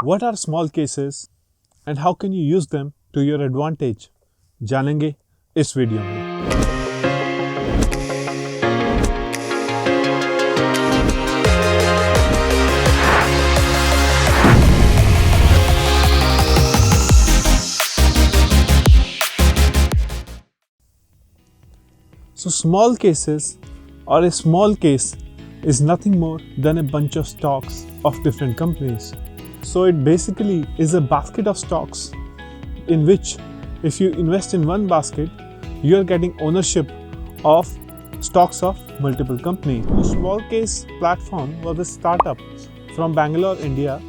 What are small cases and how can you use them to your advantage? जानेंगे इस video में। So small cases or a small case is nothing more than a bunch of stocks of different companies. So it basically is a basket of stocks in which if you invest in one basket, you are getting ownership of stocks of multiple companies. The Smallcase platform was a startup from Bangalore, India,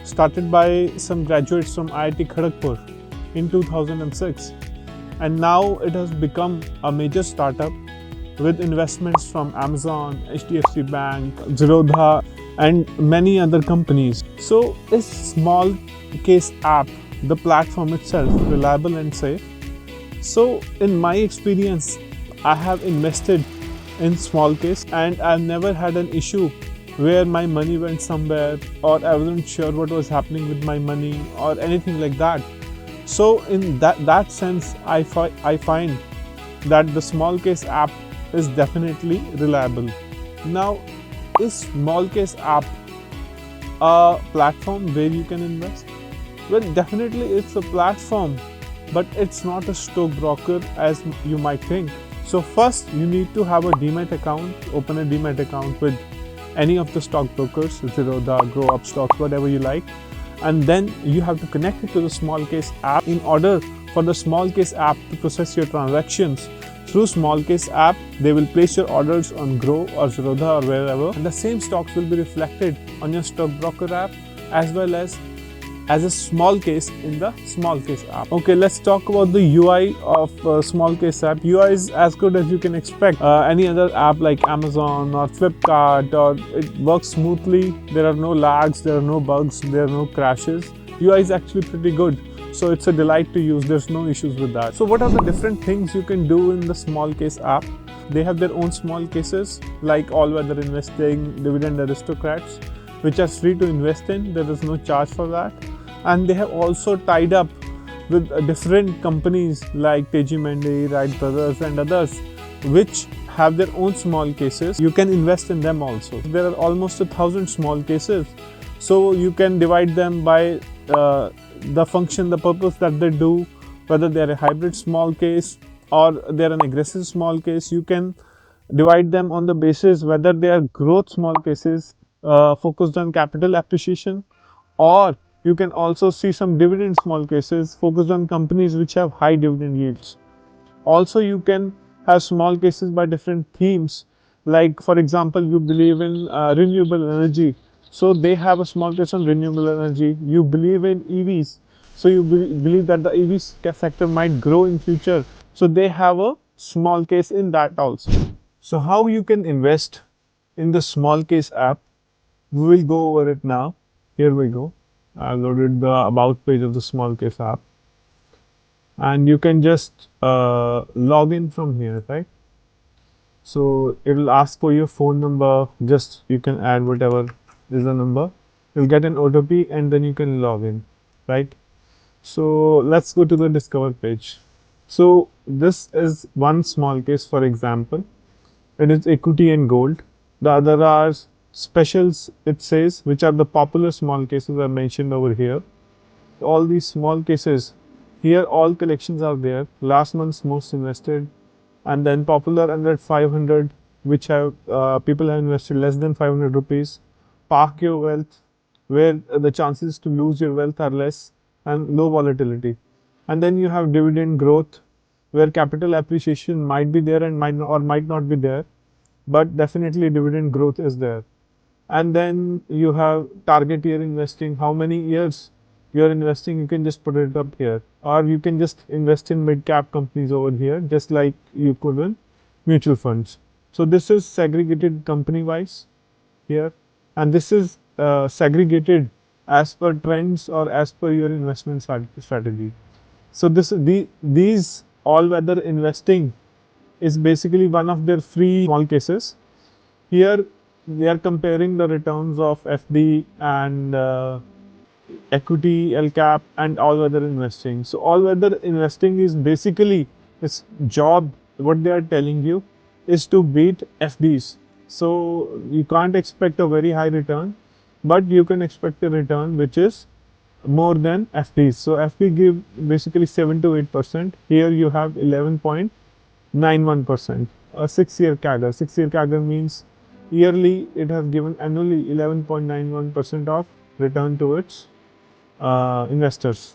started by some graduates from IIT Kharagpur in 2006. And now it has become a major startup with investments from Amazon, HDFC Bank, Zerodha, and many other companies. So is Smallcase app, the platform itself, reliable and safe? So in my experience, I have invested in Smallcase and I've never had an issue where my money went somewhere or I wasn't sure what was happening with my money or anything like that. So in that sense, I find that the Smallcase app is definitely reliable. Now, is Smallcase app a platform where you can invest? Well, definitely it's a platform, but it's not a stockbroker as you might think. So first, you need to have a Demat account, open a Demat account with any of the stockbrokers, Zerodha, Groww, Upstocks, whatever you like. And then you have to connect it to the Smallcase app in order for the Smallcase app to process your transactions. Through Smallcase app, they will place your orders on Groww or Zerodha or wherever, and the same stocks will be reflected on your stockbroker app as well as a small case in the Smallcase app. Okay, let's talk about the UI of Smallcase app. UI is as good as you can expect. Any other app like Amazon or Flipkart, or it works smoothly. There are no lags, there are no bugs, there are no crashes. UI is actually pretty good. So it's a delight to use. There's no issues with that. So what are the different things you can do in the Smallcase app? They have their own small cases like all-weather investing, dividend aristocrats, which are free to invest in. There is no charge for that. And they have also tied up with different companies like Teji Mendy, Wright Brothers and others, which have their own small cases. You can invest in them also. There are almost 1,000 small cases. So you can divide them by the function, the purpose that they do, whether they're a hybrid small case or they're an aggressive small case. You can divide them on the basis whether they are growth small cases focused on capital appreciation, or you can also see some dividend small cases focused on companies which have high dividend yields. Also, you can have small cases by different themes, like for example, you believe in renewable energy, so they have a small case on renewable energy. You believe in EVs, so you believe that the EV sector might grow in future, so they have a small case in that also. So how you can invest in the Smallcase app, we will go over it now. Here we go. I loaded the about page of the Smallcase app, and you can just log in from here, right? So it will ask for your phone number. Just you can add whatever is the number. You'll get an OTP and then you can log in, right? So let's go to the discover page. So this is one small case, for example. It is equity and gold. The other are specials, it says, which are the popular small cases I mentioned over here. All these small cases, here all collections are there. Last month's most invested, and then popular under 500, which have people have invested less than 500 rupees. Park your wealth, where the chances to lose your wealth are less, and low volatility. And then you have dividend growth, where capital appreciation might be there and might not be there, but definitely dividend growth is there. And then you have target year investing, how many years you're investing, you can just put it up here, or you can just invest in mid cap companies over here, just like you could in mutual funds. So this is segregated company wise here, and this is segregated as per trends or as per your investment strategy. So these all weather investing is basically one of their free small cases. Here we are comparing the returns of FD and equity, LCAP, and all weather investing. So all weather investing is basically its job. What they are telling you is to beat FDs. So you can't expect a very high return, but you can expect a return which is more than FDs. So FD give basically 7 to 8%. Here you have 11.91%. A 6-year CAGR. 6-year CAGR means yearly it has given annually 11.91% of return to its investors.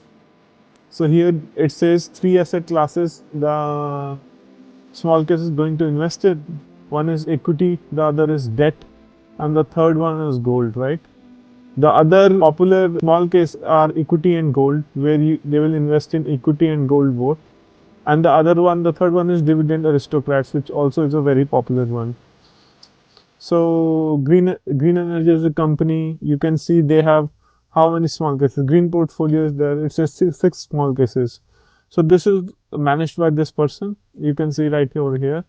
So here it says three asset classes the small case is going to invest in. One is equity, the other is debt, and the third one is gold, right? The other popular small case are equity and gold, where they will invest in equity and gold both. And the other one, the third one is dividend aristocrats, which also is a very popular one. So Green Energy is a company. You can see they have how many small cases. Green portfolio is there. It says six small cases. So this is managed by this person. You can see right over here.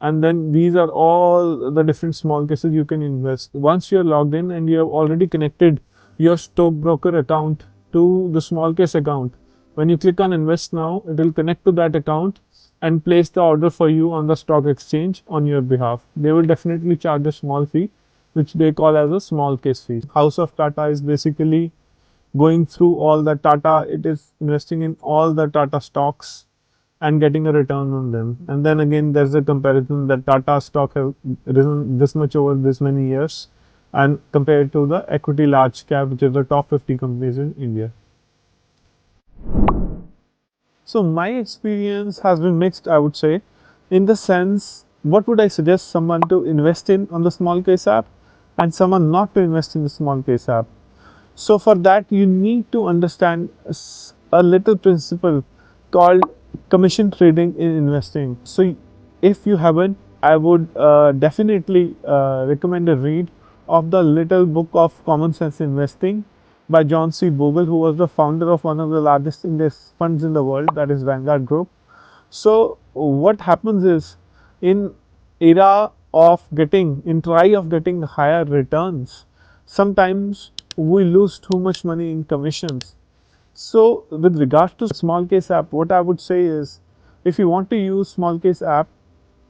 And then these are all the different small cases you can invest. Once you're logged in and you have already connected your stockbroker account to the small case account, when you click on invest now, it will connect to that account and place the order for you on the stock exchange on your behalf. They will definitely charge a small fee, which they call as a small case fee. House of Tata is basically going through all the Tata, it is investing in all the Tata stocks and getting a return on them. And then again, there's a comparison that Tata stock have risen this much over this many years and compared to the equity large cap, which is the top 50 companies in India. So my experience has been mixed, I would say, in the sense, what would I suggest someone to invest in on the small case app and someone not to invest in the small case app? So for that, you need to understand a little principle called commission trading in investing. So if you haven't, I would definitely recommend a read of the little book of Common Sense Investing by John C. Bogle, who was the founder of one of the largest index funds in the world, that is Vanguard Group. So what happens is, in era of getting, in try of getting higher returns, sometimes we lose too much money in commissions. So with regards to small case app, what I would say is, if you want to use small case app,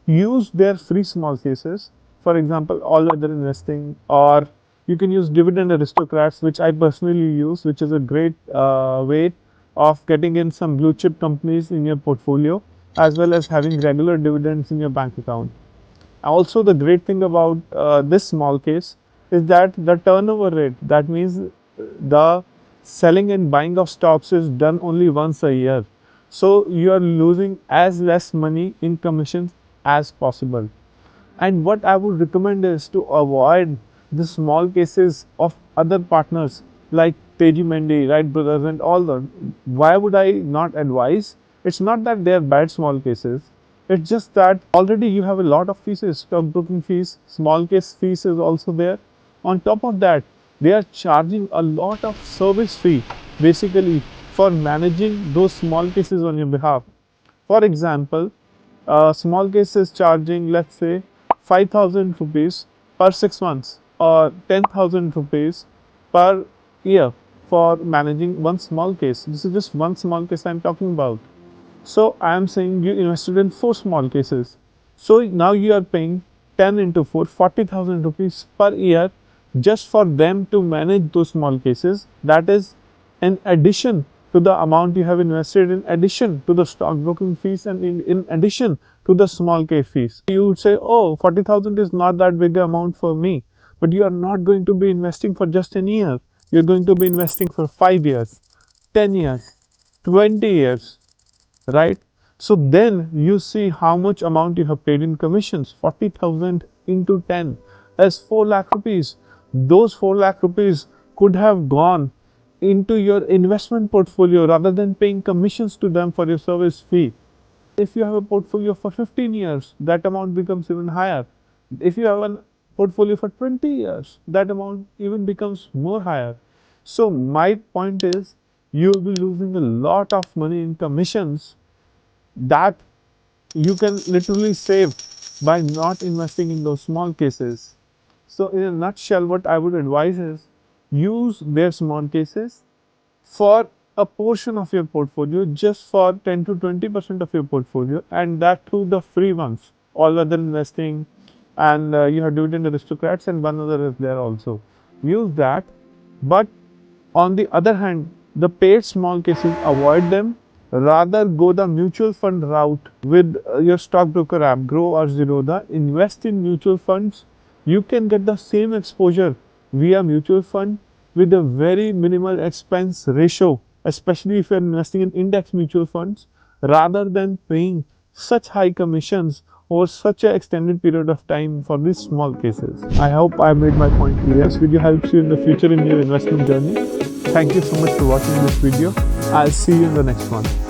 use their free small cases. For example, all other investing, or you can use dividend aristocrats, which I personally use, which is a great way of getting in some blue chip companies in your portfolio, as well as having regular dividends in your bank account. Also, the great thing about this small case is that the turnover rate, that means the selling and buying of stocks is done only once a year. So you are losing as less money in commissions as possible. And what I would recommend is to avoid the small cases of other partners like Teji Mendy, Wright Brothers, and all that. Why would I not advise? It's not that they are bad small cases. It's just that already you have a lot of fees, stockbroking fees, small case fees is also there. On top of that, they are charging a lot of service fee basically for managing those small cases on your behalf. For example, a small case is charging, let's say, 5,000 rupees per 6 months or 10,000 rupees per year for managing one small case. This is just one small case I'm talking about. So I am saying you invested in 4 small cases. So now you are paying 10 into 4, 40,000 rupees per year just for them to manage those small cases. That is in addition to the amount you have invested, in addition to the stockbroking fees, and in addition to the small case fees. You would say, oh, 40,000 is not that big amount for me. But you are not going to be investing for just a year. You're going to be investing for 5 years, 10 years, 20 years, right? So then you see how much amount you have paid in commissions. 40,000 into 10 as 4 lakh rupees. Those 4 lakh rupees could have gone into your investment portfolio rather than paying commissions to them for your service fee. If you have a portfolio for 15 years, that amount becomes even higher. If you have a portfolio for 20 years, that amount even becomes more higher. So my point is, you will be losing a lot of money in commissions that you can literally save by not investing in those small cases. So in a nutshell, what I would advise is, use their small cases for a portion of your portfolio, just for 10 to 20% of your portfolio, and that through the free ones. All other investing, and you have dividend aristocrats, and one other is there also. Use that, but on the other hand, the paid small cases, avoid them. Rather, go the mutual fund route with your stockbroker app, Groww or Zerodha. Invest in mutual funds. You can get the same exposure via mutual fund with a very minimal expense ratio, especially if you are investing in index mutual funds, rather than paying such high commissions over such an extended period of time for these small cases. I hope I made my point clear. This video helps you in the future in your investment journey. Thank you so much for watching this video. I'll see you in the next one.